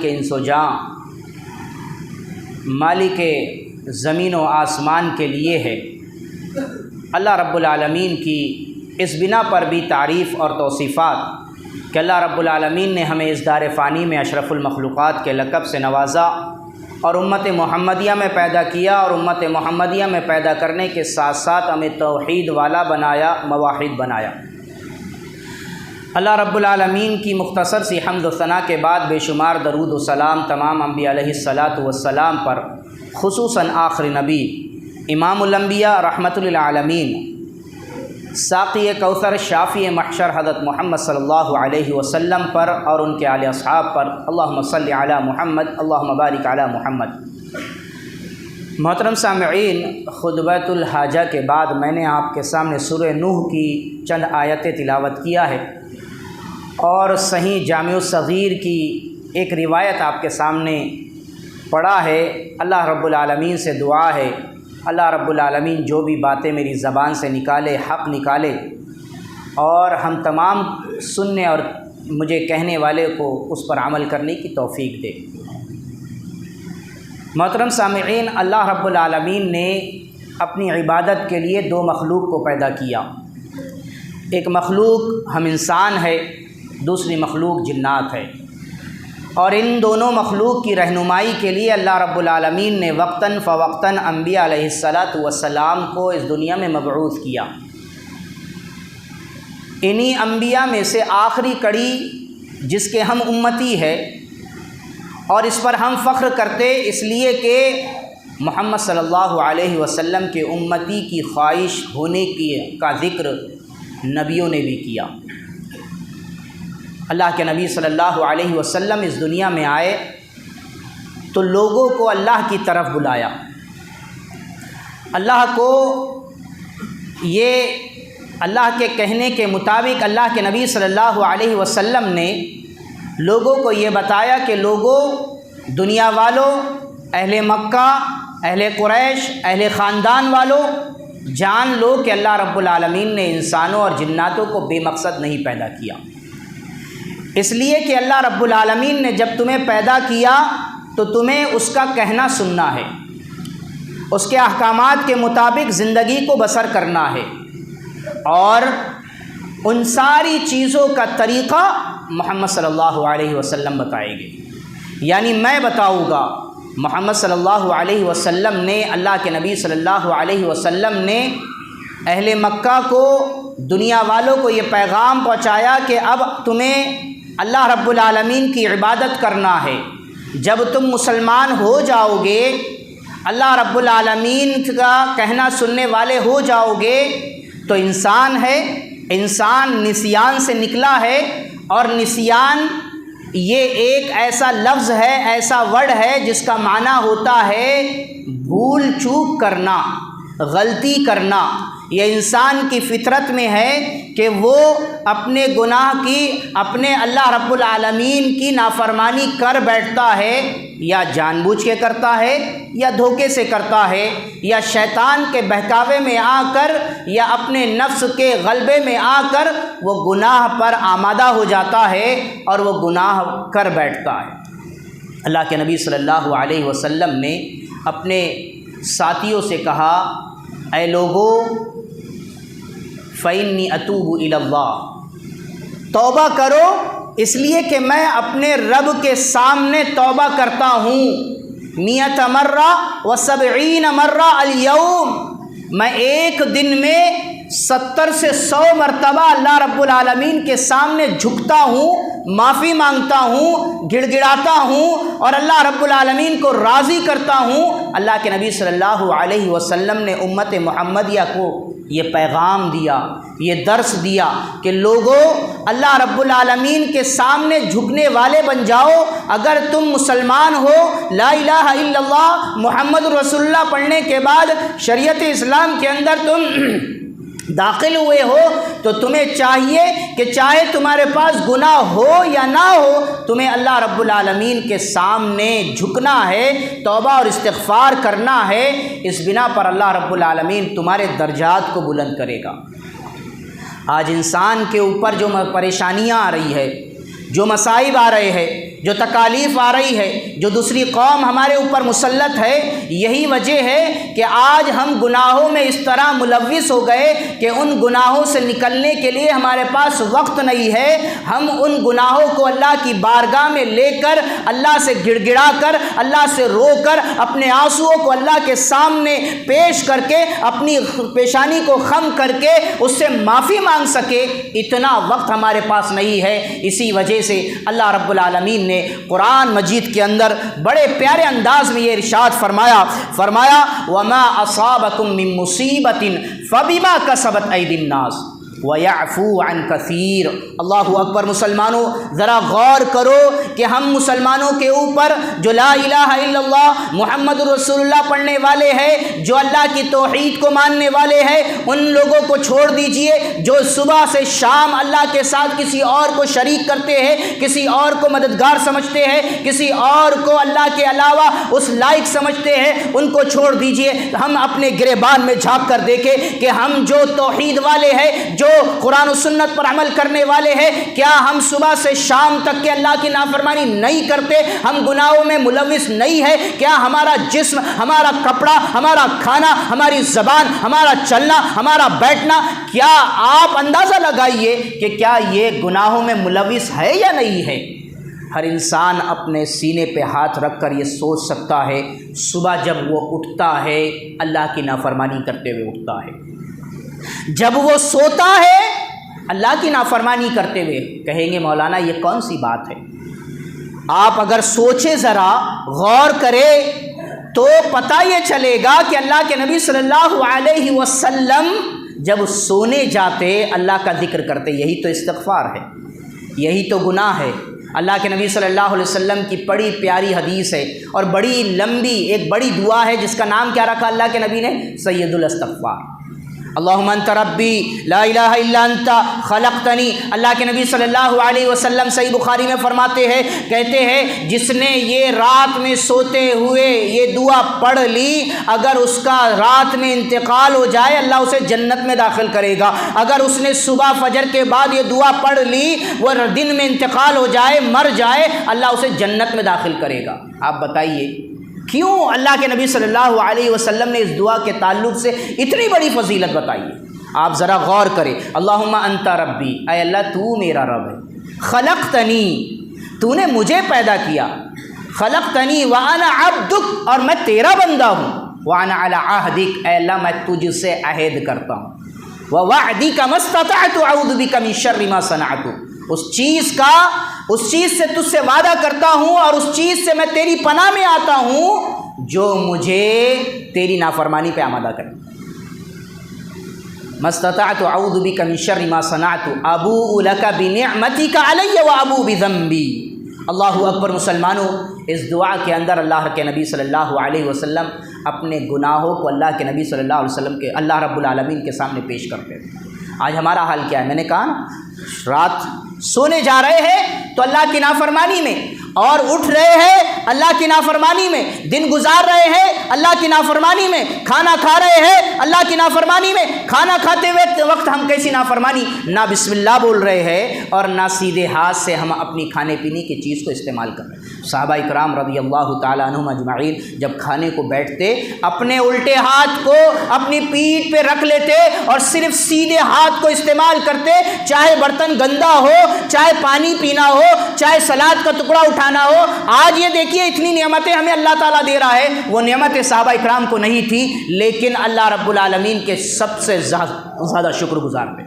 مالک انس و جاں، مالک زمین و آسمان کے لیے ہے۔ اللہ رب العالمین کی اس بنا پر بھی تعریف اور توصیفات کہ اللہ رب العالمین نے ہمیں اس دار فانی میں اشرف المخلوقات کے لقب سے نوازا اور امت محمدیہ میں پیدا کیا، اور امت محمدیہ میں پیدا کرنے کے ساتھ ساتھ ہمیں توحید والا بنایا، موحد بنایا۔ اللہ رب العالمین کی مختصر سی حمد و ثنا کے بعد بے شمار درود و سلام تمام انبیاء علیہ الصلاۃ والسلام پر، خصوصاً آخری نبی امام الانبیاء رحمۃ للعالمین ساقی کوثر شافی محشر حضرت محمد صلی اللہ علیہ وسلم پر اور ان کے آل اصحاب پر، اللہم صلی علی محمد اللہم بارک علی محمد۔ محترم سامعین، خطبۃ الحاجہ کے بعد میں نے آپ کے سامنے سورہ نوح کی چند آیتیں تلاوت کیا ہے اور صحیح جامع الصغیر کی ایک روایت آپ کے سامنے پڑھا ہے۔ اللہ رب العالمین سے دعا ہے اللہ رب العالمین جو بھی باتیں میری زبان سے نکالے حق نکالے، اور ہم تمام سننے اور مجھے کہنے والے کو اس پر عمل کرنے کی توفیق دے۔ محترم سامعین، اللہ رب العالمین نے اپنی عبادت کے لیے دو مخلوق کو پیدا کیا۔ ایک مخلوق ہم انسان ہے، دوسری مخلوق جنات ہے، اور ان دونوں مخلوق کی رہنمائی کے لیے اللہ رب العالمین نے وقتاً فوقتاً انبیاء علیہ الصلاۃ والسلام کو اس دنیا میں مبعوث کیا۔ انہی انبیاء میں سے آخری کڑی جس کے ہم امتی ہے، اور اس پر ہم فخر کرتے اس لیے کہ محمد صلی اللہ علیہ وسلم کے امتی کی خواہش ہونے کا ذکر نبیوں نے بھی کیا۔ اللہ کے نبی صلی اللہ علیہ وسلم اس دنیا میں آئے تو لوگوں کو اللہ کی طرف بلایا۔ اللہ کو یہ اللہ کے کہنے کے مطابق اللہ کے نبی صلی اللہ علیہ وسلم نے لوگوں کو یہ بتایا کہ لوگوں، دنیا والوں، اہل مکہ، اہل قریش، اہل خاندان والوں، جان لو کہ اللہ رب العالمین نے انسانوں اور جناتوں کو بے مقصد نہیں پیدا کیا، اس لیے کہ اللہ رب العالمین نے جب تمہیں پیدا کیا تو تمہیں اس کا کہنا سننا ہے، اس کے احکامات کے مطابق زندگی کو بسر کرنا ہے، اور ان ساری چیزوں کا طریقہ محمد صلی اللہ علیہ وسلم بتائیں گے۔ یعنی میں بتاؤں گا، محمد صلی اللہ علیہ وسلم نے، اللہ کے نبی صلی اللہ علیہ وسلم نے اہل مکہ کو، دنیا والوں کو یہ پیغام پہنچایا کہ اب تمہیں اللہ رب العالمین کی عبادت کرنا ہے۔ جب تم مسلمان ہو جاؤ گے، اللہ رب العالمین کا کہنا سننے والے ہو جاؤ گے، تو انسان ہے، انسان نسیان سے نکلا ہے، اور نسیان یہ ایک ایسا لفظ ہے، ایسا ورڈ ہے جس کا معنی ہوتا ہے بھول چوک کرنا، غلطی کرنا۔ یہ انسان کی فطرت میں ہے کہ وہ اپنے گناہ کی، اپنے اللہ رب العالمین کی نافرمانی کر بیٹھتا ہے، یا جان بوجھ کے کرتا ہے، یا دھوکے سے کرتا ہے، یا شیطان کے بہکاوے میں آ کر، یا اپنے نفس کے غلبے میں آ کر وہ گناہ پر آمادہ ہو جاتا ہے اور وہ گناہ کر بیٹھتا ہے۔ اللہ کے نبی صلی اللہ علیہ وسلم نے اپنے ساتھیوں سے کہا، اے لوگو، فَإِنِّي أَتُوبُ إِلَى اللَّهِ، توبہ کرو، اس لیے کہ میں اپنے رب کے سامنے توبہ کرتا ہوں، 100 مرہ و70 مرہ اليوم، میں ایک دن میں 70 سے 100 مرتبہ اللہ رب العالمین کے سامنے جھکتا ہوں، معافی مانگتا ہوں، گڑ گڑاتا ہوں، اور اللہ رب العالمین کو راضی کرتا ہوں۔ اللہ کے نبی صلی اللہ علیہ وسلم نے امت محمدیہ کو یہ پیغام دیا، یہ درس دیا کہ لوگوں، اللہ رب العالمین کے سامنے جھکنے والے بن جاؤ۔ اگر تم مسلمان ہو، لا الہ الا اللہ محمد رسول اللہ پڑھنے کے بعد شریعت اسلام کے اندر تم داخل ہوئے ہو، تو تمہیں چاہیے کہ چاہے تمہارے پاس گناہ ہو یا نہ ہو، تمہیں اللہ رب العالمین کے سامنے جھکنا ہے، توبہ اور استغفار کرنا ہے۔ اس بنا پر اللہ رب العالمین تمہارے درجات کو بلند کرے گا۔ آج انسان کے اوپر جو پریشانیاں آ رہی ہے، جو مصائب آ رہے ہیں، جو تکالیف آ رہی ہے، جو دوسری قوم ہمارے اوپر مسلط ہے، یہی وجہ ہے کہ آج ہم گناہوں میں اس طرح ملوث ہو گئے کہ ان گناہوں سے نکلنے کے لیے ہمارے پاس وقت نہیں ہے۔ ہم ان گناہوں کو اللہ کی بارگاہ میں لے کر، اللہ سے گڑ گڑا کر، اللہ سے رو کر، اپنے آنسوؤں کو اللہ کے سامنے پیش کر کے، اپنی پیشانی کو خم کر کے اس سے معافی مانگ سکے، اتنا وقت ہمارے پاس نہیں ہے۔ اسی وجہ سے اللہ رب العالمین نے قرآن مجید کے اندر بڑے پیارے انداز میں یہ ارشاد فرمایا وَمَا أَصَابَكُم مِّن مُّصِيبَةٍ فَبِمَا كَسَبَتْ أَيْدِي النَّاسِ وَيَعْفُو عَن كَثِيرٍ۔ اللہ اکبر۔ مسلمانوں ذرا غور کرو کہ ہم مسلمانوں کے اوپر جو لا الہ الا اللہ محمد رسول اللہ پڑھنے والے ہیں، جو اللہ کی توحید کو ماننے والے ہیں، ان لوگوں کو چھوڑ دیجئے جو صبح سے شام اللہ کے ساتھ کسی اور کو شریک کرتے ہیں، کسی اور کو مددگار سمجھتے ہیں، کسی اور کو اللہ کے علاوہ اس لائق سمجھتے ہیں، ان کو چھوڑ دیجئے۔ ہم اپنے گریبان میں جھانک کر دیکھیں کہ ہم جو توحید والے ہیں، جو قرآن و سنت پر عمل کرنے والے ہیں، کیا ہم صبح سے شام تک کے اللہ کی نافرمانی نہیں کرتے؟ ہم گناہوں میں ملوث نہیں ہے؟ کیا ہمارا جسم، ہمارا کپڑا، ہمارا کھانا، ہماری زبان، ہمارا چلنا، ہمارا بیٹھنا، کیا آپ اندازہ لگائیے کہ کیا یہ گناہوں میں ملوث ہے یا نہیں ہے؟ ہر انسان اپنے سینے پہ ہاتھ رکھ کر یہ سوچ سکتا ہے، صبح جب وہ اٹھتا ہے اللہ کی نافرمانی کرتے ہوئے اٹھتا ہے، جب وہ سوتا ہے اللہ کی نافرمانی کرتے ہوئے۔ کہیں گے مولانا یہ کون سی بات ہے؟ آپ اگر سوچے، ذرا غور کرے تو پتہ یہ چلے گا کہ اللہ کے نبی صلی اللہ علیہ وسلم جب سونے جاتے اللہ کا ذکر کرتے۔ یہی تو استغفار ہے، یہی تو گناہ ہے۔ اللہ کے نبی صلی اللہ علیہ وسلم کی بڑی پیاری حدیث ہے اور بڑی لمبی ایک بڑی دعا ہے، جس کا نام کیا رکھا اللہ کے نبی نے؟ سید الاستغفار۔ اللہم انت ربی لا الہ الا انت خلقتنی۔ اللہ کے نبی صلی اللہ علیہ وسلم صحیح بخاری میں فرماتے ہیں، کہتے ہیں جس نے یہ رات میں سوتے ہوئے یہ دعا پڑھ لی، اگر اس کا رات میں انتقال ہو جائے اللہ اسے جنت میں داخل کرے گا۔ اگر اس نے صبح فجر کے بعد یہ دعا پڑھ لی، وہ دن میں انتقال ہو جائے، مر جائے، اللہ اسے جنت میں داخل کرے گا۔ آپ بتائیے کیوں اللہ کے نبی صلی اللہ علیہ وسلم نے اس دعا کے تعلق سے اتنی بڑی فضیلت بتائی ہے؟ آپ ذرا غور کریں۔ اللہم انت ربی، اے اللہ تو میرا رب ہے، خلقتنی، تو نے مجھے پیدا کیا، خلقتنی وانا عبدک، اور میں تیرا بندہ ہوں، وانا علی عہدک، اے اللہ میں تجھ سے عہد کرتا ہوں، ووعدک ما استطعت اعوذ بک من شر ما صنعت، اس چیز سے تجھ سے وعدہ کرتا ہوں اور اس چیز سے میں تیری پناہ میں آتا ہوں جو مجھے تیری نافرمانی پہ آمادہ کرے۔ ما استطعت اعوذ بک من شر ما صنعت ابوء لک بنعمتک علی وابوء بذنبی۔ اللہ اکبر۔ مسلمانوں اس دعا کے اندر اللہ کے نبی صلی اللہ علیہ وسلم اپنے گناہوں کو اللہ کے نبی صلی اللہ علیہ وسلم کے اللہ رب العالمین کے سامنے پیش کرتے ہیں۔ آج ہمارا حال کیا ہے؟ میں نے کہا نا، رات سونے جا رہے ہیں تو اللہ کی نافرمانی میں، اور اٹھ رہے ہیں اللہ کی نافرمانی میں، دن گزار رہے ہیں اللہ کی نافرمانی میں، کھانا کھا رہے ہیں اللہ کی نافرمانی میں۔ کھانا کھاتے ہوئے وقت ہم کیسی نافرمانی؟ نہ بسم اللہ بول رہے ہیں اور نہ سیدھے ہاتھ سے ہم اپنی کھانے پینے کی چیز کو استعمال کر رہے ہیں۔ صحابہ اکرام رضی اللہ تعالیٰ عنہم اجمعین جب کھانے کو بیٹھتے، اپنے الٹے ہاتھ کو اپنی پیٹھ پہ رکھ لیتے اور صرف سیدھے ہاتھ کو استعمال کرتے، چاہے برتن گندا ہو، چاہے پانی پینا ہو، چاہے سلاد کا ٹکڑا اٹھانا ہو۔ آج یہ دیکھیے اتنی نعمتیں ہمیں اللہ تعالیٰ دے رہا ہے، وہ نعمتیں صحابہ اکرام کو نہیں تھی، لیکن اللہ رب العالمین کے سب سے زیادہ شکر گزار تھے۔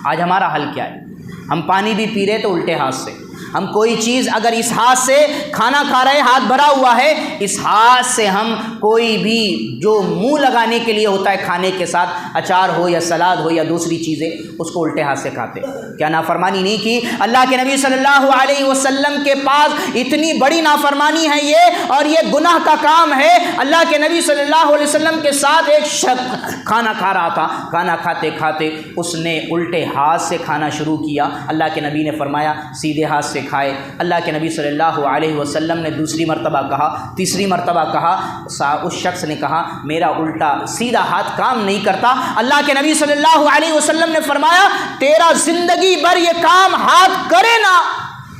آج ہمارا حل کیا ہے؟ ہم پانی بھی پی رہے تو الٹے ہاتھ سے، ہم کوئی چیز اگر اس ہاتھ سے کھانا کھا رہے، ہاتھ بھرا ہوا ہے، اس ہاتھ سے ہم کوئی بھی جو منہ لگانے کے لیے ہوتا ہے کھانے کے ساتھ، اچار ہو یا سلاد ہو یا دوسری چیزیں، اس کو الٹے ہاتھ سے کھاتے۔ کیا نافرمانی نہیں کی؟ اللہ کے نبی صلی اللہ علیہ وسلم کے پاس اتنی بڑی نافرمانی ہے یہ، اور یہ گناہ کا کام ہے۔ اللہ کے نبی صلی اللہ علیہ وسلم کے ساتھ ایک شخص کھانا کھا رہا تھا، کھانا کھاتے کھاتے اس نے الٹے ہاتھ سے کھانا شروع کیا۔ اللہ کے نبی نے فرمایا سیدھے ہاتھ سے کھائے۔ اللہ کے نبی صلی اللہ علیہ وسلم نے دوسری مرتبہ کہا، تیسری مرتبہ کہا، اس شخص نے کہا میرا الٹا سیدھا ہاتھ کام نہیں کرتا۔ اللہ کے نبی صلی اللہ علیہ وسلم نے فرمایا تیرا زندگی بھر یہ کام ہاتھ کرے نا،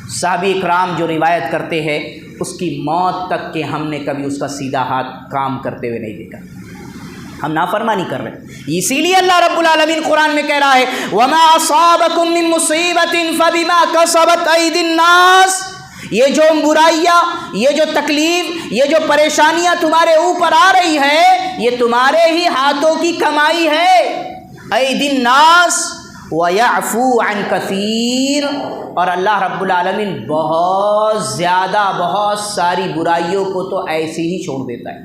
صحابہ کرام جو روایت کرتے ہیں اس کی موت تک کہ ہم نے کبھی اس کا سیدھا ہاتھ کام کرتے ہوئے نہیں دیکھا. ہم نافرمانی کر رہے ہیں. اسی لیے اللہ رب العالمین قرآن میں کہہ رہا ہے وَمَا أَصَابَكُم مِّن مُّصِيبَةٍ فَبِمَا كَسَبَتْ أَيْدِي النَّاسِ. یہ جو برائیاں، یہ جو تکلیف، یہ جو پریشانیاں تمہارے اوپر آ رہی ہے یہ تمہارے ہی ہاتھوں کی کمائی ہے. أَيْدِي النَّاسِ وَيَعْفُو عَنْ كَثِيرٍ. اور اللہ رب العالمین بہت زیادہ بہت ساری برائیوں کو تو ایسے ہی چھوڑ دیتا ہے.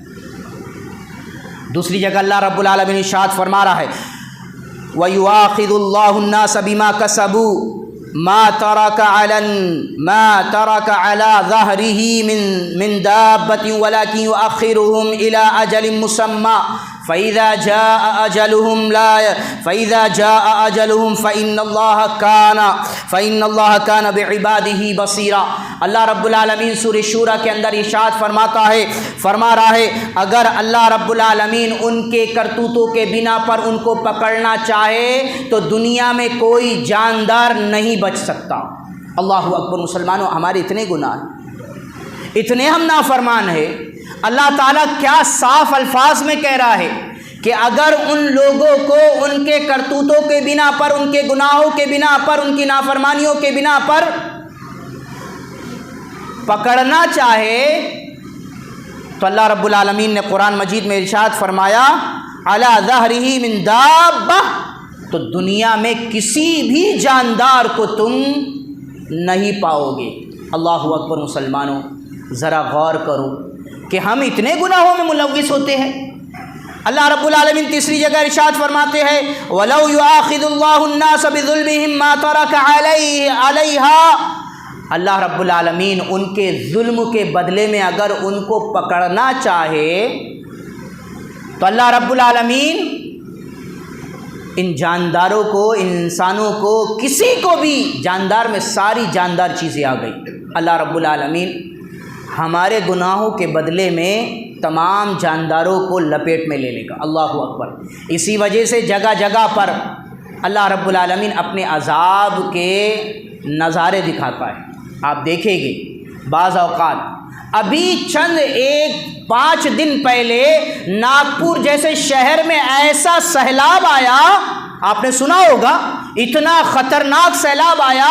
دوسری جگہ اللہ رب العالمین ارشاد فرما رہا ہے وَيُؤَاخِذُ اللَّهُ النَّاسَ بِمَا كَسَبُوا ما ترك على ظهره من دابة ولكن يؤخرهم إلى أجل مسمى فإذا جاء أجلهم فإن الله كان بعباده بصيرا. اللہ رب العالمین سورہ شورى کے اندر ارشاد فرما رہا ہے اگر اللہ رب العالمین ان کے کرتوتوں کے بنا پر ان کو پکڑنا چاہے تو دنیا میں کوئی جاندار نہیں بچ سکتا. اللہ اکبر. مسلمانوں ہمارے اتنے گناہ ہیں، اتنے ہم نافرمان ہیں. اللہ تعالیٰ کیا صاف الفاظ میں کہہ رہا ہے کہ اگر ان لوگوں کو ان کے کرتوتوں کے بنا پر، ان کے گناہوں کے بنا پر، ان کی نافرمانیوں کے بنا پر پکڑنا چاہے تو اللہ رب العالمین نے قرآن مجید میں ارشاد فرمایا علی ظہرہ من دابہ، تو دنیا میں کسی بھی جاندار کو تم نہیں پاؤ گے. اللہ اکبر. مسلمانوں ذرا غور کرو کہ ہم اتنے گناہوں میں ملوث ہوتے ہیں. اللہ رب العالمین تیسری جگہ ارشاد فرماتے ہیں وَلَوْ يُؤَاخِذُ اللَّهُ النَّاسَ بِظُلْمِهِمْ مَا تَرَكَ عَلَيْهَا. اللہ رب العالمین ان کے ظلم کے بدلے میں اگر ان کو پکڑنا چاہے تو اللہ رب العالمین ان جانداروں کو، ان انسانوں کو، کسی کو بھی، جاندار میں ساری جاندار چیزیں آ گئی. اللہ رب العالمین ہمارے گناہوں کے بدلے میں تمام جانداروں کو لپیٹ میں لے لے گا. اللہ اکبر. اسی وجہ سے جگہ جگہ پر اللہ رب العالمین اپنے عذاب کے نظارے دکھاتا ہے. آپ دیکھیں گے بعض اوقات ابھی چند 5 دن پہلے ناگپور جیسے شہر میں ایسا سیلاب آیا، آپ نے سنا ہوگا، اتنا خطرناک سیلاب آیا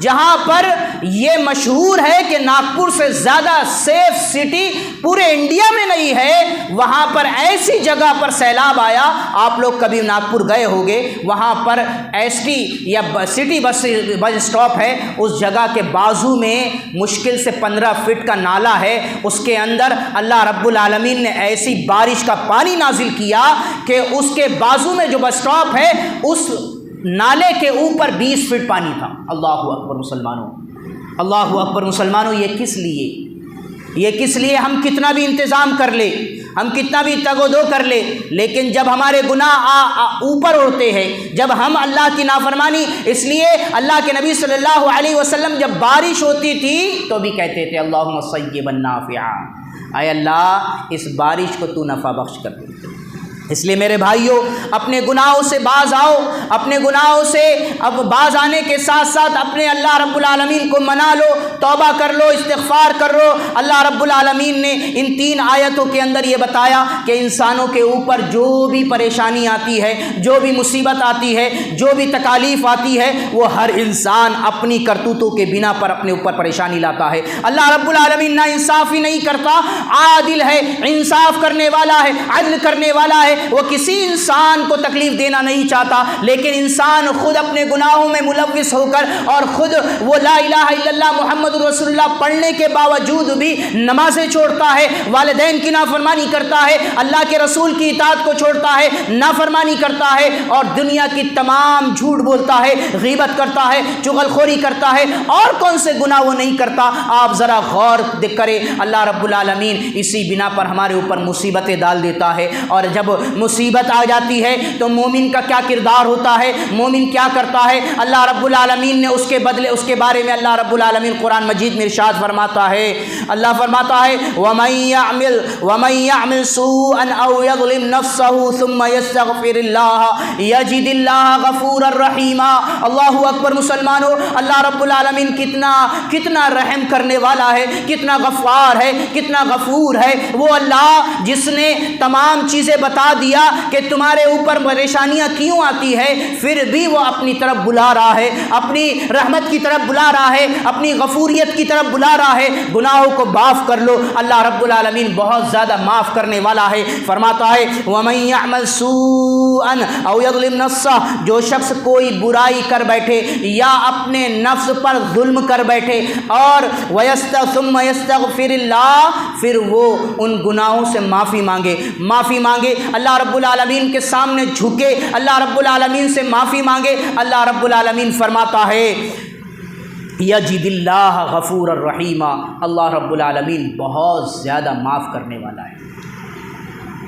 جہاں پر یہ مشہور ہے کہ ناگپور سے زیادہ سیف سٹی پورے انڈیا میں نہیں ہے. وہاں پر ایسی جگہ پر سیلاب آیا، آپ لوگ کبھی ناگپور گئے ہوگے، وہاں پر ایس ٹی یا سٹی بس اسٹاپ ہے، اس جگہ کے بازو میں مشکل سے 15 فٹ کا نالا ہے. اس کے اندر اللہ رب العالمین نے ایسی بارش کا پانی نازل کیا کہ اس کے بازو میں جو بس اسٹاپ ہے اس نالے کے اوپر 20 فٹ پانی تھا. اللہ اکبر. مسلمانوں اللہ اکبر. مسلمانوں یہ کس لیے ہم کتنا بھی انتظام کر لے، ہم کتنا بھی تگ و دو کر لے، لیکن جب ہمارے گناہ اوپر ہوتے ہیں، جب ہم اللہ کی نافرمانی، اس لیے اللہ کے نبی صلی اللہ علیہ وسلم جب بارش ہوتی تھی تو بھی کہتے تھے اللہم صیبا نافعا، اے اللہ اس بارش کو تو نفع بخش کر دے. اس لیے میرے بھائیوں اپنے گناہوں سے باز آؤ. اپنے گناہوں سے اب باز آنے کے ساتھ ساتھ اپنے اللہ رب العالمین کو منا لو، توبہ کر لو، استغفار کر لو. اللہ رب العالمین نے ان 3 آیتوں کے اندر یہ بتایا کہ انسانوں کے اوپر جو بھی پریشانی آتی ہے، جو بھی مصیبت آتی ہے، جو بھی تکالیف آتی ہے، وہ ہر انسان اپنی کرتوتوں کے بنا پر اپنے اوپر پریشانی لاتا ہے. اللہ رب العالمین نا انصافی نہیں کرتا، عادل ہے، انصاف کرنے والا ہے، عدل کرنے والا ہے. وہ کسی انسان کو تکلیف دینا نہیں چاہتا، لیکن انسان خود اپنے گناہوں میں ملوث ہو کر اور خود وہ لا الہ الا اللہ محمد رسول اللہ پڑھنے کے باوجود بھی نمازیں چھوڑتا ہے، والدین کی نافرمانی کرتا ہے، اللہ کے رسول کی اطاعت کو چھوڑتا ہے، نافرمانی کرتا ہے، اور دنیا کی تمام جھوٹ بولتا ہے، غیبت کرتا ہے، چغل خوری کرتا ہے، اور کون سے گناہ وہ نہیں کرتا. آپ ذرا غور کریں، اللہ رب العالمین اسی بنا پر ہمارے اوپر مصیبتیں ڈال دیتا ہے. اور جب مصیبت آ جاتی ہے تو مومن کا کیا کردار ہوتا ہے، مومن کیا کرتا ہے، اللہ رب العالمین نے اس کے بدلے اس کے بارے میں اللہ رب العالمین قرآن مجید میں ارشاد فرماتا ہے، اللہ فرماتا ہے وَمَن يَعْمِلْ سُوءًا أَوْ يَظْلِمْ نَفْسَهُ ثُمَّ يَسْتَغْفِرِ اللَّهَ يَجِدِ اللَّهَ غَفُورًا رَحِيمًا۔ اللہ اکبر مسلمانوں، اللہ رب العالمین کتنا رحم کرنے والا ہے، کتنا غفار ہے، کتنا غفور ہے۔ وہ اللہ جس نے تمام چیزیں بتا دیا کہ تمہارے اوپر پریشانیاں کیوں آتی ہے، پھر بھی وہ اپنی طرف بلا رہا ہے، اپنی رحمت کی طرف بلا رہا ہے، اپنی غفوریت کی طرف بلا رہا ہے۔ گناہوں کو معاف کر لو، اللہ رب العالمین بہت زیادہ معاف کرنے والا ہے۔ فرماتا ہے وَمَن يَعْمَلْ سُوءًا أَوْ يَظْلِمْ نَفْسَهُ، جو شخص کوئی برائی کر بیٹھے یا اپنے نفس پر ظلم کر بیٹھے اور ثُمَّ يَسْتَغْفِرِ اللَّهَ، پھر وہ ان گناہوں سے معافی مانگے، اللہ رب العالمین کے سامنے جھکے، اللہ رب العالمین سے معافی مانگے، اللہ رب العالمین فرماتا ہے یجد اللہ غفور الرحیمہ، اللہ رب العالمین بہت زیادہ معاف کرنے والا ہے۔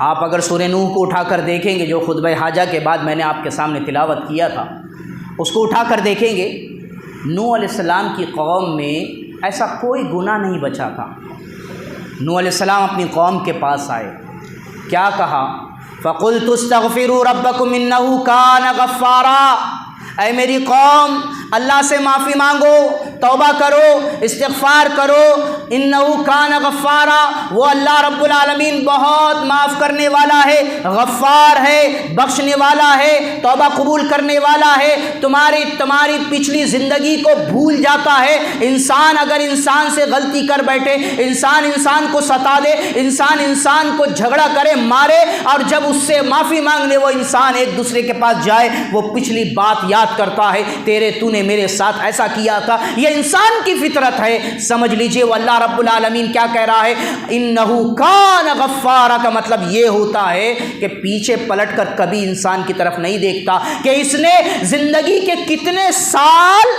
آپ اگر سورہ نوح کو اٹھا کر دیکھیں گے، جو خطبہ حاجہ کے بعد میں نے آپ کے سامنے تلاوت کیا تھا، اس کو اٹھا کر دیکھیں گے، نوح علیہ السلام کی قوم میں ایسا کوئی گناہ نہیں بچا تھا۔ نوح علیہ السلام اپنی قوم کے پاس آئے، کیا کہا؟ فَقُلْتُ اسْتَغْفِرُوا رَبَّكُمْ إِنَّهُ كَانَ غَفَّارًا، اے میری قوم اللہ سے معافی مانگو، توبہ کرو، استغفار کرو، انہو کان غفارا، وہ اللہ رب العالمین بہت معاف کرنے والا ہے، غفار ہے، بخشنے والا ہے، توبہ قبول کرنے والا ہے، تمہاری پچھلی زندگی کو بھول جاتا ہے۔ انسان اگر انسان سے غلطی کر بیٹھے، انسان کو ستا دے، انسان کو جھگڑا کرے، مارے، اور جب اس سے معافی مانگنے وہ انسان ایک دوسرے کے پاس جائے، وہ پچھلی بات یاد کرتا ہے، تو نے میرے ساتھ ایسا کیا تھا۔ یہ انسان کی فطرت ہے، سمجھ لیجئے وہ اللہ رب العالمین کیا کہہ رہا ہے، انہو کان غفارا کا مطلب یہ ہوتا ہے کہ پیچھے پلٹ کر کبھی انسان کی طرف نہیں دیکھتا کہ اس نے زندگی کے کتنے سال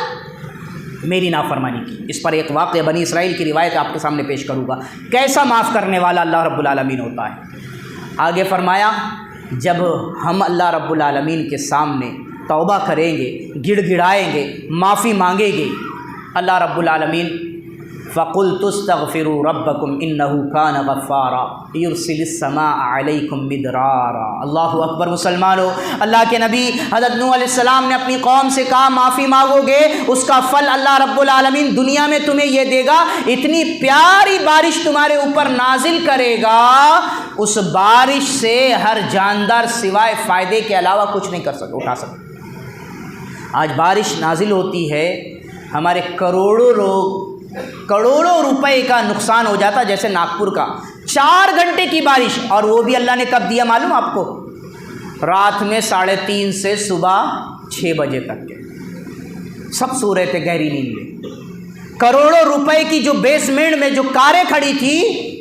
میری نافرمانی کی۔ اس پر ایک واقعہ بنی اسرائیل کی روایت آپ کے سامنے پیش کروں گا، کیسا معاف کرنے والا اللہ رب العالمین ہوتا ہے۔ آگے فرمایا جب ہم اللہ رب العالمین کے سامنے توبہ کریں گے، گڑ گڑائیں گے، معافی مانگیں گے، اللہ رب العالمین فَقُلْتُ اسْتَغْفِرُوا رَبَّكُمْ إِنَّهُ كَانَ غَفَّارًا يُرْسِلِ السَّمَاءَ عَلَيْكُمْ مِدْرَارًا۔ اللہ اکبر مسلمانوں، اللہ کے نبی حضرت نوح علیہ السلام نے اپنی قوم سے کہا معافی مانگو گے، اس کا پھل اللہ رب العالمین دنیا میں تمہیں یہ دے گا، اتنی پیاری بارش تمہارے اوپر نازل کرے گا، اس بارش سے ہر جاندار سوائے فائدے کے علاوہ کچھ نہیں اٹھا سکتا۔ آج بارش نازل ہوتی ہے، ہمارے کروڑوں روپے کا نقصان ہو جاتا، جیسے ناگپور کا 4 گھنٹے کی بارش، اور وہ بھی اللہ نے کب دیا معلوم آپ کو؟ رات میں 3:30 سے صبح 6 بجے تک کے، سب سو رہے تھے گہری نیند میں۔ کروڑوں روپے کی جو بیسمنٹ میں جو کاریں کھڑی تھی،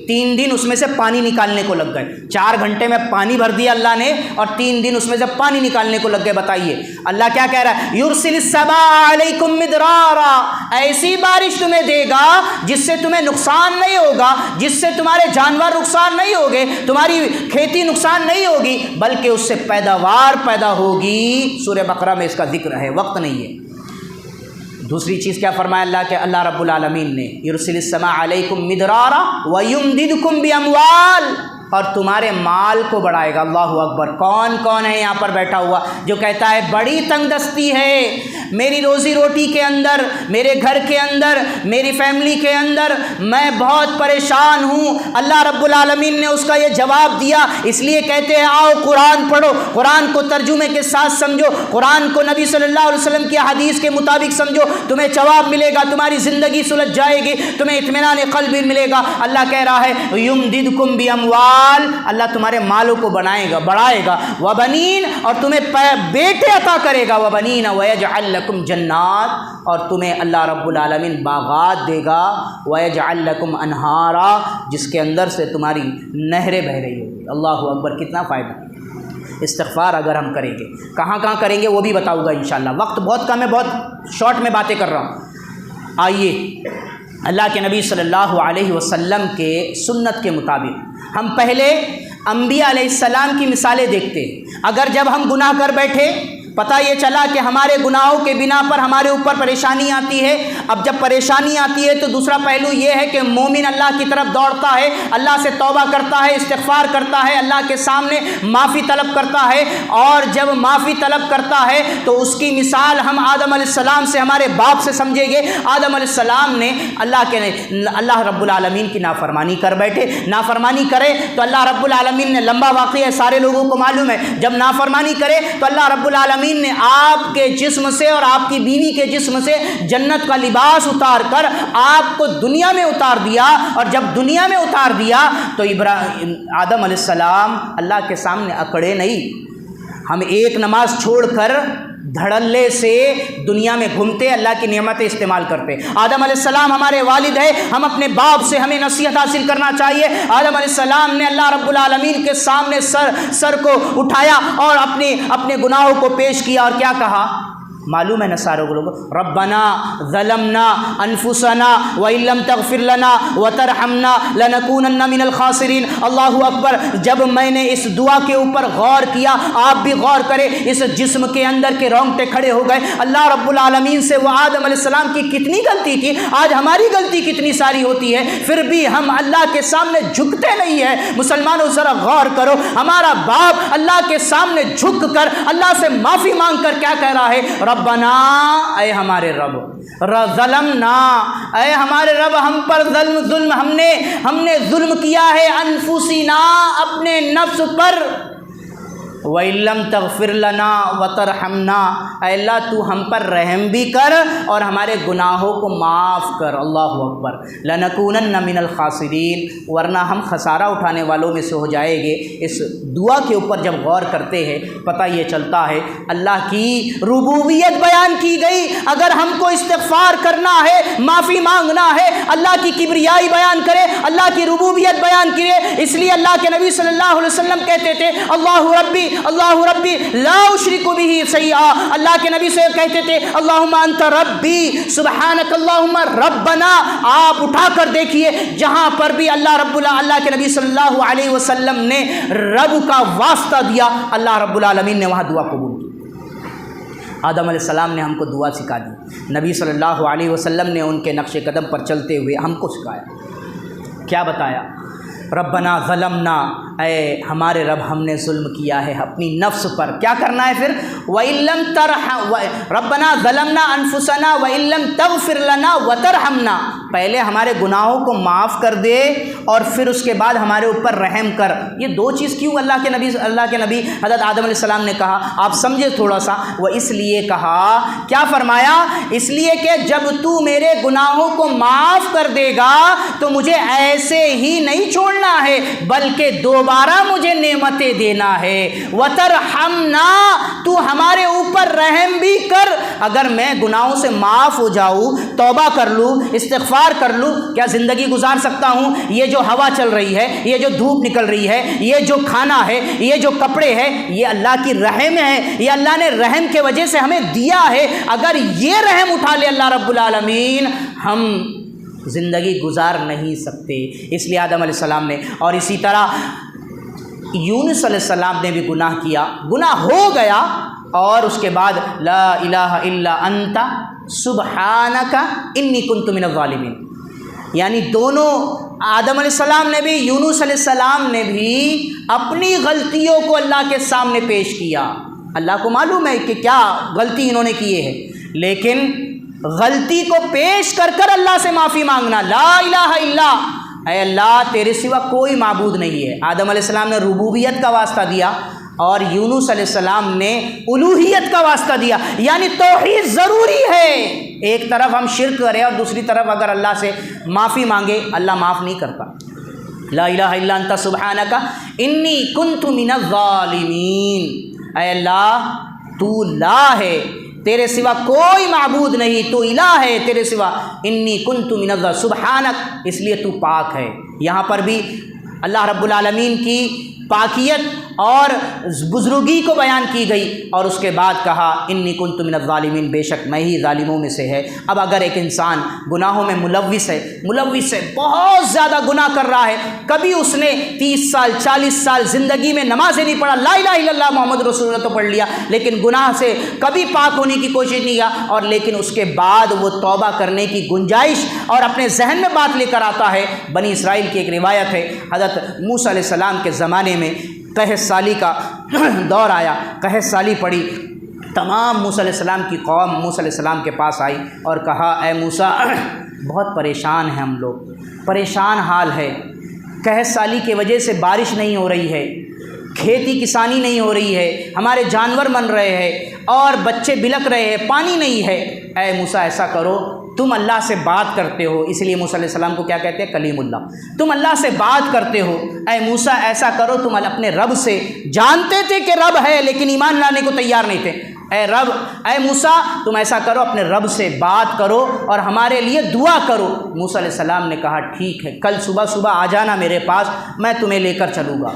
3 دن اس میں سے پانی نکالنے کو لگ گئے۔ 4 گھنٹے میں پانی بھر دیا اللہ نے، اور 3 دن اس میں سے پانی نکالنے کو لگ گئے۔ بتائیے اللہ کیا کہہ رہا ہے، یرسل السماء علیکم مدرارا، ایسی بارش تمہیں دے گا جس سے تمہیں نقصان نہیں ہوگا، جس سے تمہارے جانور نقصان نہیں ہوگے، تمہاری کھیتی نقصان نہیں ہوگی، بلکہ اس سے پیداوار پیدا ہوگی۔ سورہ بقرہ میں اس کا ذکر ہے، وقت نہیں ہے۔ دوسری چیز کیا فرمایا اللہ رب العالمین نے، یرسل السماء علیکم مدرارا ویمددکم باموال، اور تمہارے مال کو بڑھائے گا۔ اللہ اکبر۔ کون ہے یہاں پر بیٹھا ہوا جو کہتا ہے بڑی تنگ دستی ہے میری روزی روٹی کے اندر، میرے گھر کے اندر، میری فیملی کے اندر، میں بہت پریشان ہوں؟ اللہ رب العالمین نے اس کا یہ جواب دیا، اس لیے کہتے ہیں آؤ قرآن پڑھو، قرآن کو ترجمے کے ساتھ سمجھو، قرآن کو نبی صلی اللہ علیہ وسلم کی حدیث کے مطابق سمجھو، تمہیں جواب ملے گا، تمہاری زندگی سلجھ جائے گی، تمہیں اطمینان قلب ملے گا۔ اللہ کہہ رہا ہے یمددکم باموال، اللہ تمہارے مالوں کو بڑھائے گا، وبنین، اور تمہیں بیٹے عطا کرے گا، وبنین ویجعل لکم جنات، اور تمہیں اللہ رب العالمین باغات دے گا، ویجعل لکم انہارا، جس کے اندر سے تمہاری نہریں بہ رہی ہوگی۔ اللہ اکبر، کتنا فائدہ۔ استغفار اگر ہم کریں گے، کہاں کریں گے وہ بھی بتاؤں گا انشاءاللہ، وقت بہت کم ہے، بہت شارٹ میں باتیں کر رہا ہوں۔ آئیے اللہ کے نبی صلی اللہ علیہ وسلم کے سنت کے مطابق ہم پہلے انبیاء علیہ السلام کی مثالیں دیکھتے ہیں۔ اگر جب ہم گناہ کر بیٹھے، پتہ یہ چلا کہ ہمارے گناہوں کے بنا پر ہمارے اوپر پریشانی آتی ہے، اب جب پریشانی آتی ہے تو دوسرا پہلو یہ ہے کہ مومن اللہ کی طرف دوڑتا ہے، اللہ سے توبہ کرتا ہے، استغفار کرتا ہے، اللہ کے سامنے معافی طلب کرتا ہے، اور جب معافی طلب کرتا ہے تو اس کی مثال ہم آدم علیہ السلام سے، ہمارے باپ سے سمجھیں گے۔ آدم علیہ السلام نے اللہ رب العالمین کی نافرمانی کر بیٹھے، نافرمانی کرے تو اللہ رب العالمین نے، لمبا واقعہ ہے سارے لوگوں کو معلوم ہے، جب نافرمانی کرے تو اللہ رب العالمین نے آپ کے جسم سے اور آپ کی بیوی کے جسم سے جنت کا لباس اتار کر آپ کو دنیا میں اتار دیا، اور جب دنیا میں اتار دیا تو آدم علیہ السلام اللہ کے سامنے اکڑے نہیں۔ ہم ایک نماز چھوڑ کر دھڑلے سے دنیا میں گھومتے، اللہ کی نعمتیں استعمال کرتے۔ آدم علیہ السلام ہمارے والد ہیں، ہم اپنے باپ سے ہمیں نصیحت حاصل کرنا چاہیے۔ آدم علیہ السلام نے اللہ رب العالمین کے سامنے سر کو اٹھایا اور اپنے گناہوں کو پیش کیا، اور کیا کہا معلوم ہے نا سارے لوگوں کو، ربنا ظلمنا انفسنا وان لم تغفر لنا وترحمنا لنکونن من الخاسرین۔ اللہ اکبر۔ جب میں نے اس دعا کے اوپر غور کیا، آپ بھی غور کریں، اس جسم کے اندر کے رونگٹے کھڑے ہو گئے۔ اللہ رب العالمین سے وہ آدم علیہ السلام کی کتنی غلطی تھی، آج ہماری غلطی کتنی ساری ہوتی ہے، پھر بھی ہم اللہ کے سامنے جھکتے نہیں ہیں۔ مسلمانوں ذرا غور کرو، ہمارا باپ اللہ کے سامنے جھک کر اللہ سے معافی مانگ کر کیا کہہ رہا ہے، ربنا، اے ہمارے رب، ظلمنا، اے ہمارے رب ہم پر ظلم ہم نے ظلم کیا ہے، انفسنا، اپنے نفس پر، وَإِن لَّمْ تَغْفِرْ لَنَا وَتَرْحَمْنَا، اے اللہ تو ہم پر رحم بھی کر اور ہمارے گناہوں کو معاف کر۔ اللہ اکبر۔ لَنَكُونَنَّ مِنَ الْخَاسِرِينَ، ورنہ ہم خسارہ اٹھانے والوں میں سے ہو جائیں گے۔ اس دعا کے اوپر جب غور کرتے ہیں پتہ یہ چلتا ہے اللہ کی ربوبیت بیان کی گئی۔ اگر ہم کو استغفار کرنا ہے، معافی مانگنا ہے، اللہ کی کبریائی بیان کرے، اللہ کی ربوبیت بیان کرے۔ اس لیے اللہ کے نبی صلی اللہ علیہ وسلم کہتے تھے اللہ ربی لا اشرک بہ شیئا، اللہ کے نبی سے کہتے تھے اللہم انت ربی سبحانک اللہم ربنا۔ آپ اٹھا کر دیکھیے جہاں پر بھی اللہ کے نبی صلی اللہ علیہ وسلم نے رب کا واسطہ دیا، اللہ رب العالمین نے وہاں دعا قبول کی۔ آدم علیہ السلام نے ہم کو دعا سکھا دی، نبی صلی اللہ علیہ وسلم نے ان کے نقش قدم پر چلتے ہوئے ہم کو سکھایا۔ کیا بتایا؟ ربنا ظلمنا، اے ہمارے رب ہم نے ظلم کیا ہے اپنی نفس پر۔ کیا کرنا ہے پھر؟ وَإِن لَّمْ تَرْحَمْ، ربنا ظلمنا انفسنا وَإِن لَّمْ تَغْفِرْ لَنَا وَتَرْحَمْنَا، پہلے ہمارے گناہوں کو معاف کر دے اور پھر اس کے بعد ہمارے اوپر رحم کر۔ یہ دو چیز کیوں اللہ کے نبی حضرت آدم علیہ السلام نے کہا؟ آپ سمجھے تھوڑا سا۔ وہ اس لیے کہا، کیا فرمایا؟ اس لیے کہ جب تو میرے گناہوں کو معاف کر دے گا تو مجھے ایسے ہی نہیں چھوڑنا ہے، بلکہ دوبارہ مجھے نعمتیں دینا ہے۔ وترحمنا، تو ہمارے اوپر رحم بھی کر۔ اگر میں گناہوں سے معاف ہو جاؤں، توبہ کر لوں، استغفار کر لوں، کیا زندگی گزار سکتا ہوں؟ یہ جو ہوا چل رہی ہے، یہ جو دھوپ نکل رہی ہے، یہ جو کھانا ہے، یہ جو کپڑے ہیں، یہ اللہ کی رحم ہے، یہ اللہ نے رحم کے وجہ سے ہمیں دیا ہے۔ اگر یہ رحم اٹھا لے اللہ رب العالمین، ہم زندگی گزار نہیں سکتے۔ اس لیے آدم علیہ السلام نے، اور اسی طرح یونس علیہ السلام نے بھی گناہ کیا، گناہ ہو گیا، اور اس کے بعد لا الہ الا انت سبحانک انی کنت من الظالمین، یعنی دونوں آدم علیہ السلام نے بھی، یونس علیہ السلام نے بھی اپنی غلطیوں کو اللہ کے سامنے پیش کیا۔ اللہ کو معلوم ہے کہ کیا غلطی انہوں نے کیے ہے، لیکن غلطی کو پیش کر کر اللہ سے معافی مانگنا، لا الہ الا، اے اللہ تیرے سوا کوئی معبود نہیں ہے۔ آدم علیہ السلام نے ربوبیت کا واسطہ دیا اور یونس علیہ السلام نے الوہیت کا واسطہ دیا، یعنی توحید ضروری ہے۔ ایک طرف ہم شرک کریں اور دوسری طرف اگر اللہ سے معافی مانگے، اللہ معاف نہیں کرتا۔ لا الہ الا انت سبحانک انی کنت من الظالمین، اے اللہ تو لا ہے، تیرے سوا کوئی معبود نہیں، تو الہ ہے تیرے سوا، انی کنت من الظالمین، سبحانک، اس لیے تو پاک ہے۔ یہاں پر بھی اللہ رب العالمین کی پاکیت اور بزرگی کو بیان کی گئی، اور اس کے بعد کہا انی کنت من الظالمین، بے شک میں ہی ظالموں میں سے ہے۔ اب اگر ایک انسان گناہوں میں ملوث ہے، بہت زیادہ گناہ کر رہا ہے، کبھی اس نے 30 سال 40 سال زندگی میں نمازیں نہیں پڑھا، لا الہ الا اللہ محمد رسول اللہ تو پڑھ لیا، لیکن گناہ سے کبھی پاک ہونے کی کوشش نہیں کیا، اور لیکن اس کے بعد وہ توبہ کرنے کی گنجائش اور اپنے ذہن میں بات لے کر آتا ہے۔ بنی اسرائیل کی ایک روایت ہے، حضرت موسیٰ علیہ السلام کے زمانے میں قحط سالی کا دور آیا، قحط سالی پڑی، تمام موسیٰ علیہ السلام کی قوم موسیٰ علیہ السلام کے پاس آئی اور کہا اے موسیٰ بہت پریشان ہیں ہم لوگ، پریشان حال ہے، قحط سالی کی وجہ سے بارش نہیں ہو رہی ہے، کھیتی کسانی نہیں ہو رہی ہے، ہمارے جانور مر رہے ہیں اور بچے بلک رہے ہیں، پانی نہیں ہے۔ اے موسیٰ ایسا کرو، تم اللہ سے بات کرتے ہو، اس لیے موسیٰ علیہ السلام کو کیا کہتے ہیں؟ کلیم اللہ، تم اللہ سے بات کرتے ہو، اے موسیٰ ایسا کرو، تم اپنے رب سے جانتے تھے کہ رب ہے لیکن ایمان لانے کو تیار نہیں تھے، اے موسیٰ تم ایسا کرو، اپنے رب سے بات کرو اور ہمارے لیے دعا کرو۔ موسیٰ علیہ السلام نے کہا ٹھیک ہے، کل صبح آ جانا میرے پاس، میں تمہیں لے کر چلوں گا۔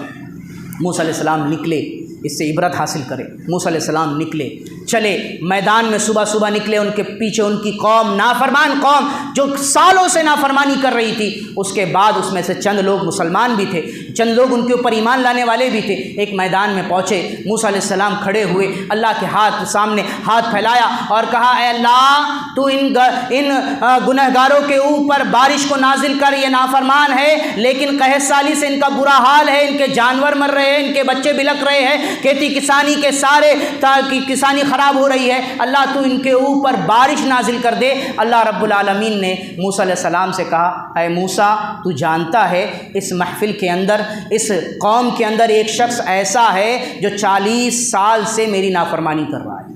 موسیٰ علیہ السلام نکلے، اس سے عبرت حاصل کرے، موسیٰ علیہ السلام نکلے، چلے میدان میں، صبح نکلے، ان کے پیچھے ان کی قوم، نافرمان قوم جو سالوں سے نافرمانی کر رہی تھی، اس کے بعد اس میں سے چند لوگ مسلمان بھی تھے، چند لوگ ان کے اوپر ایمان لانے والے بھی تھے۔ ایک میدان میں پہنچے، موسیٰ علیہ السلام کھڑے ہوئے، اللہ کے سامنے ہاتھ پھیلایا اور کہا اے اللہ تو ان گنہگاروں کے اوپر بارش کو نازل کر، یہ نافرمان ہے لیکن قحط سالی سے ان کا برا حال ہے، ان کے جانور مر رہے ہیں، ان کے بچے بلک رہے ہیں، کھیتی کسانی کے سارے کسانی خراب ہو رہی ہے، اللہ تو ان کے اوپر بارش نازل کر دے۔ اللہ رب العالمین نے موسیٰ علیہ السلام سے کہا اے موسیٰ تو جانتا ہے اس محفل کے اندر، اس قوم کے اندر ایک شخص ایسا ہے جو 40 سال سے میری نافرمانی کر رہا ہے۔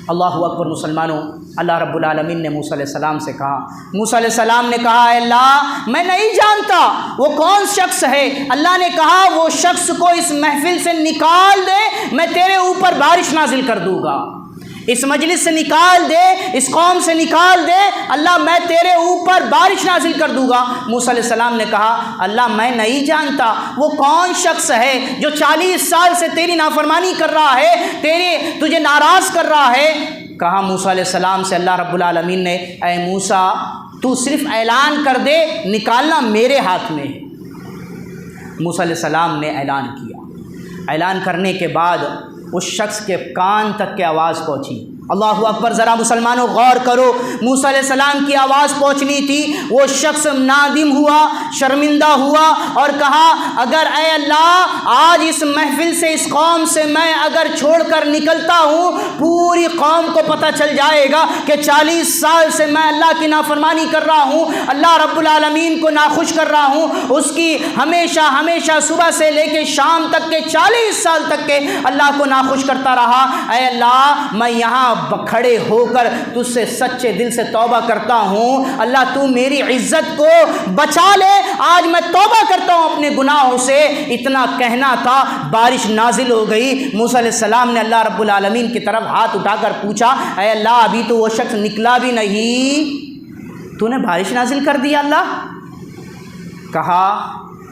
اللہ اکبر مسلمانوں، اللہ رب العالمین نے موسیٰ علیہ السلام سے کہا، موسیٰ علیہ السلام نے کہا اے اللہ میں نہیں جانتا وہ کون شخص ہے۔ اللہ نے کہا وہ شخص کو اس محفل سے نکال دے، میں تیرے اوپر بارش نازل کر دوں گا، اس مجلس سے نکال دے، اس قوم سے نکال دے، اللہ میں تیرے اوپر بارش نازل کر دوں گا۔ موسیٰ علیہ السلام نے کہا اللہ میں نہیں جانتا وہ کون شخص ہے جو 40 سال سے تیری نافرمانی کر رہا ہے، تجھے ناراض کر رہا ہے۔ کہا موسیٰ علیہ السلام سے اللہ رب العالمین نے اے موسیٰ تو صرف اعلان کر دے، نکالنا میرے ہاتھ میں ہے۔ موسیٰ علیہ السلام نے اعلان کیا، اعلان کرنے کے بعد اس شخص کے کان تک کی آواز پہنچی۔ اللہ اکبر، ذرا مسلمانوں غور کرو، موسیٰ علیہ السلام کی آواز پہنچنی تھی، وہ شخص نادم ہوا، شرمندہ ہوا اور کہا اگر اے اللہ آج اس محفل سے، اس قوم سے میں اگر چھوڑ کر نکلتا ہوں، پوری قوم کو پتہ چل جائے گا کہ 40 سال سے میں اللہ کی نافرمانی کر رہا ہوں، اللہ رب العالمین کو ناخوش کر رہا ہوں، اس کی ہمیشہ صبح سے لے کے شام تک کے 40 سال تک کے اللہ کو ناخوش کرتا رہا۔ اے اللہ میں یہاں کھڑے ہو کر تجھ سے سچے دل سے توبہ کرتا ہوں، اللہ تو میری عزت کو بچا لے، آج میں توبہ کرتا ہوں اپنے گناہوں سے۔ اتنا کہنا تھا، بارش نازل ہو گئی۔ موسیٰ علیہ السلام نے اللہ رب العالمین کی طرف ہاتھ اٹھا کر پوچھا اے اللہ ابھی تو وہ شخص نکلا بھی نہیں، تو نے بارش نازل کر دیا اللہ؟ کہا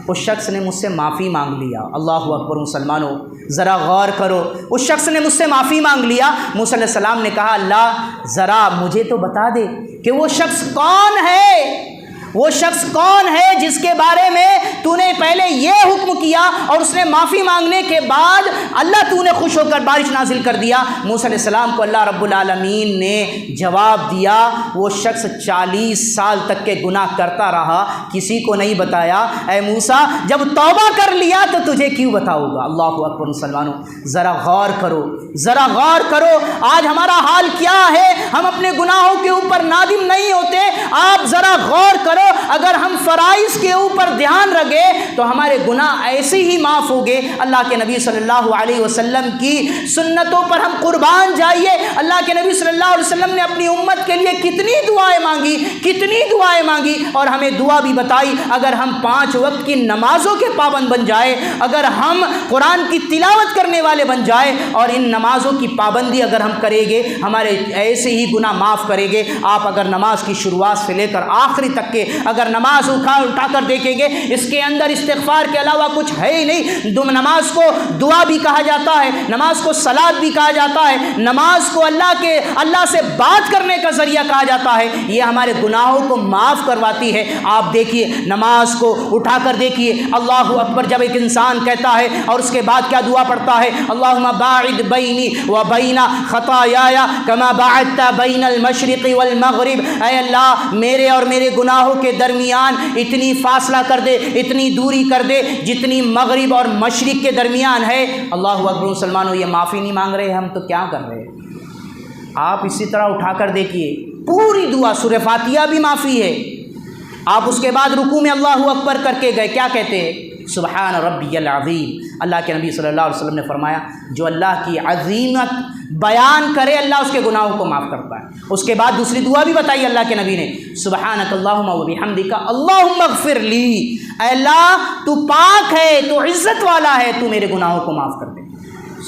اس شخص نے مجھ سے معافی مانگ لیا۔ اللہ اکبر مسلمانوں، ذرا غور کرو، اس شخص نے مجھ سے معافی مانگ لیا۔ موسیٰ علیہ السلام نے کہا اللہ ذرا مجھے تو بتا دے کہ وہ شخص کون ہے، وہ شخص کون ہے جس کے بارے میں تو نے پہلے یہ حکم کیا اور اس نے معافی مانگنے کے بعد اللہ تو نے خوش ہو کر بارش نازل کر دیا۔ موسیٰ علیہ السلام کو اللہ رب العالمین نے جواب دیا وہ شخص 40 سال تک کے گناہ کرتا رہا، کسی کو نہیں بتایا۔ اے موسیٰ جب توبہ کر لیا تو تجھے کیوں بتاؤں گا؟ اللہ اکبر مسلمانوں، ذرا غور کرو، ذرا غور کرو، آج ہمارا حال کیا ہے؟ ہم اپنے گناہوں کے اوپر نادم نہیں ہوتے۔ آپ ذرا غور کرو، اگر ہم فرائض کے اوپر دھیان رکھے تو ہمارے گناہ ایسے ہی معاف ہو گئے۔ اللہ کے نبی صلی اللہ علیہ وسلم کی سنتوں پر ہم قربان جائیے۔ اللہ کے نبی صلی اللہ علیہ وسلم نے اپنی امت کے لیے کتنی دعائیں مانگی، کتنی دعائیں مانگی، اور ہمیں دعا بھی بتائی۔ اگر ہم 5 وقت کی نمازوں کے پابند بن جائے، اگر ہم قرآن کی تلاوت کرنے والے بن جائے اور ان نمازوں کی پابندی اگر ہم کریں گے، ہمارے ایسے ہی گناہ معاف کریں گے۔ آپ اگر نماز کی شروعات سے لے کر آخری تک کے اگر نماز اٹھا کر دیکھیں گے اس کے اندر استغفار کے علاوہ کچھ ہے ہی نہیں۔ نماز کو دعا بھی کہا جاتا ہے، نماز کو صلاۃ بھی کہا جاتا ہے، نماز کو اللہ سے بات کرنے کا ذریعہ کہا جاتا ہے، یہ ہمارے گناہوں کو معاف کرواتی ہے۔ آپ دیکھیے نماز کو اٹھا کر دیکھیے، اللہ اکبر جب ایک انسان کہتا ہے اور اس کے بعد کیا دعا پڑھتا ہے؟ اللہم باعد بینی و بین خطایای کما باعدت بین المشرق والمغرب، اے اللہ میرے اور میرے گناہوں کے درمیان اتنی فاصلہ کر دے، اتنی دوری کر دے جتنی مغرب اور مشرق کے درمیان ہے۔ اللہ اکبر۔ مسلمانوں یہ معافی نہیں مانگ رہے، ہم تو کیا کر رہے ہیں؟ آپ اسی طرح اٹھا کر دیکھیے پوری دعا، سورہ فاتحہ بھی معافی ہے۔ آپ اس کے بعد رکوع میں اللہ اکبر کر کے گئے، کیا کہتے ہیں؟ سبحان ربی العظیم۔ اللہ کے نبی صلی اللہ علیہ وسلم نے فرمایا جو اللہ کی عظیمت بیان کرے اللہ اس کے گناہوں کو معاف کرتا ہے۔ اس کے بعد دوسری دعا بھی بتائی اللہ کے نبی نے، سبحانک اللہم و بحمدک اللہم اغفر لی، اے اللہ تو پاک ہے، تو عزت والا ہے، تو میرے گناہوں کو معاف کر دے۔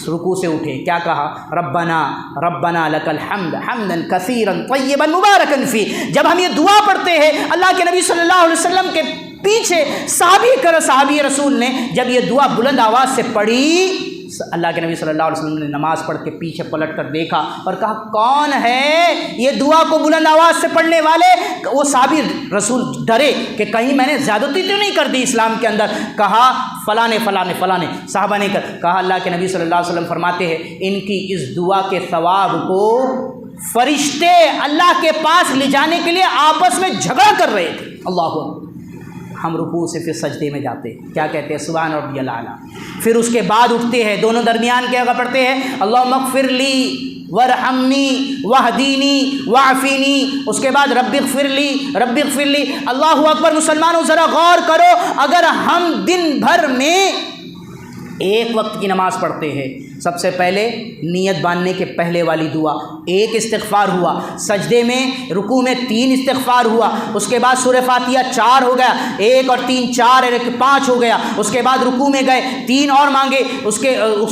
رکوع سے اٹھے، کیا کہا؟ ربنا لک الحمد حمدا کثیرا طیبا مبارکا فی۔ جب ہم یہ دعا پڑھتے ہیں اللہ کے نبی صلی اللہ علیہ وسلم کے پیچھے صحابی رسول نے جب یہ دعا بلند آواز سے پڑھی، اللہ کے نبی صلی اللہ علیہ وسلم نے نماز پڑھ کے پیچھے پلٹ کر دیکھا اور کہا کون ہے یہ دعا کو بلند آواز سے پڑھنے والے؟ وہ صحابی رسول ڈرے کہ کہیں میں نے زیادتی تو نہیں کر دی اسلام کے اندر۔ کہا فلانے فلانے فلانے صحابہ نے کہا اللہ کے نبی صلی اللہ علیہ وسلم فرماتے ہیں ان کی اس دعا کے ثواب کو فرشتے اللہ کے پاس لے جانے کے لیے آپس میں جھگڑا کر رہے تھے۔ اللہ اکبر۔ ہم رکوع سے پھر سجدے میں جاتے ہیں، کیا کہتے ہیں؟ سبحان ربی الاعلیٰ۔ پھر اس کے بعد اٹھتے ہیں، دونوں درمیان کیا پڑھتے ہیں؟ اللہم اغفر لی ورحمنی واہدینی وعافینی۔ اس کے بعد رب اغفر لی۔ اللہ اکبر۔ مسلمانوں ذرا غور کرو، اگر ہم دن بھر میں ایک وقت کی نماز پڑھتے ہیں، سب سے پہلے نیت باندھنے کے پہلے والی دعا ایک استغفار ہوا، سجدے میں رکوع میں 3 استغفار ہوا، اس کے بعد سورہ فاتحہ 4 ہو گیا، 1 اور 3 4 5 ہو گیا، اس کے بعد رکوع میں گئے 3 اور مانگے، اس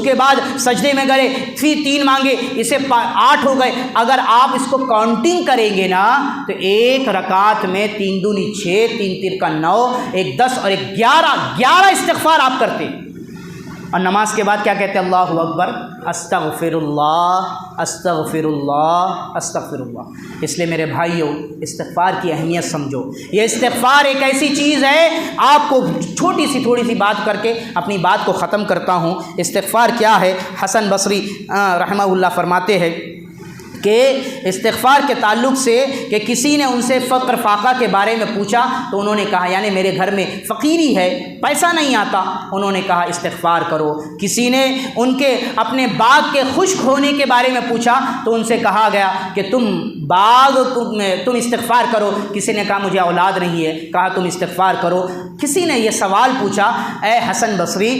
کے بعد سجدے میں گئے پھر 3 مانگے، اسے 8 ہو گئے۔ اگر آپ اس کو کاؤنٹنگ کریں گے نا تو ایک رکعت میں 3 دونی 6، 3 تیر کا 9، 1 10 اور 1 11 استغفار آپ کرتے ہیں۔ اور نماز کے بعد کیا کہتے ہیں؟ اللہ اکبر، استغفر اللہ استغفر اللہ استغفر اللہ۔ اس لیے میرے بھائیوں استغفار کی اہمیت سمجھو۔ یہ استغفار ایک ایسی چیز ہے، آپ کو تھوڑی سی بات کر کے اپنی بات کو ختم کرتا ہوں۔ استغفار کیا ہے؟ حسن بصری رحمہ اللہ فرماتے ہیں کہ استغفار کے تعلق سے کہ کسی نے ان سے فقر فاقہ کے بارے میں پوچھا تو انہوں نے کہا یعنی میرے گھر میں فقیری ہے، پیسہ نہیں آتا، انہوں نے کہا استغفار کرو۔ کسی نے ان کے اپنے باغ کے خشک ہونے کے بارے میں پوچھا تو ان سے کہا گیا کہ تم استغفار کرو۔ کسی نے کہا مجھے اولاد نہیں ہے، کہا تم استغفار کرو۔ کسی نے یہ سوال پوچھا اے حسن بصری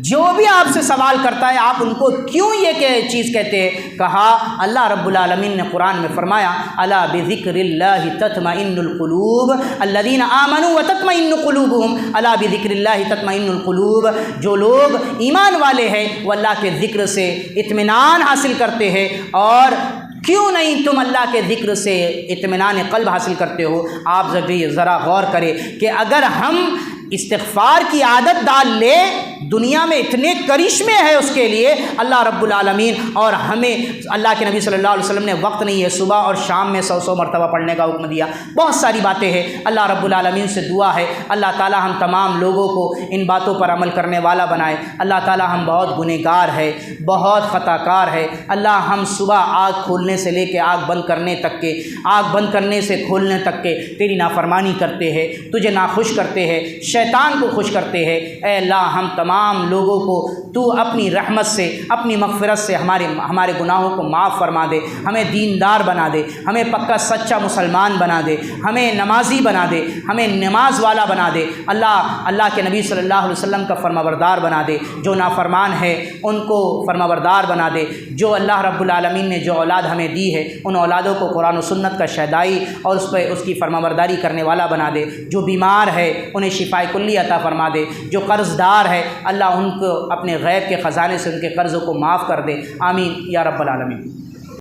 جو بھی آپ سے سوال کرتا ہے آپ ان کو کیوں یہ چیز کہتے ہیں؟ کہا اللہ رب العالمین نے قرآن میں فرمایا الا بذکر اللہ تطمئن القلوب الذین آمنوا وتطمئن قلوبهم الا بذکر اللہ تطمئن القلوب۔ جو لوگ ایمان والے ہیں وہ اللہ کے ذکر سے اطمینان حاصل کرتے ہیں، اور کیوں نہیں تم اللہ کے ذکر سے اطمینان قلب حاصل کرتے ہو؟ آپ ذرا غور کریں کہ اگر ہم استغفار کی عادت ڈال لے، دنیا میں اتنے کرشمے ہیں اس کے لیے اللہ رب العالمین، اور ہمیں اللہ کے نبی صلی اللہ علیہ وسلم نے وقت نہیں ہے صبح اور شام میں 100 مرتبہ پڑھنے کا حکم دیا، بہت ساری باتیں ہیں۔ اللہ رب العالمین سے دعا ہے اللہ تعالی ہم تمام لوگوں کو ان باتوں پر عمل کرنے والا بنائے۔ اللہ تعالی ہم بہت گنہگار ہے، بہت خطا کار ہے۔ اللہ ہم صبح آگ کھولنے سے لے کے آگ بند کرنے تک کے، آگ بند کرنے سے کھولنے تک کے تیری نافرمانی کرتے ہیں، تجھے ناخوش کرتے ہیں، شیطان کو خوش کرتے ہیں۔ اے اللہ ہم تمام لوگوں کو تو اپنی رحمت سے اپنی مغفرت سے ہمارے گناہوں کو معاف فرما دے، ہمیں دیندار بنا دے، ہمیں پکا سچا مسلمان بنا دے، ہمیں نمازی بنا دے، ہمیں نماز والا بنا دے۔ اللہ کے نبی صلی اللہ علیہ وسلم کا فرمانبردار بنا دے، جو نافرمان ہے ان کو فرمانبردار بنا دے۔ جو اللہ رب العالمین نے جو اولاد ہمیں دی ہے ان اولادوں کو قرآن و سنت کا شہدائی اور اس کی فرمانبرداری کرنے والا بنا دے۔ جو بیمار ہے انہیں شفائے کلی عطا فرما دے، جو قرض دار ہے اللہ ان کو اپنے غیب کے خزانے سے ان کے قرضوں کو معاف کر دے۔ آمین یا رب العالمین۔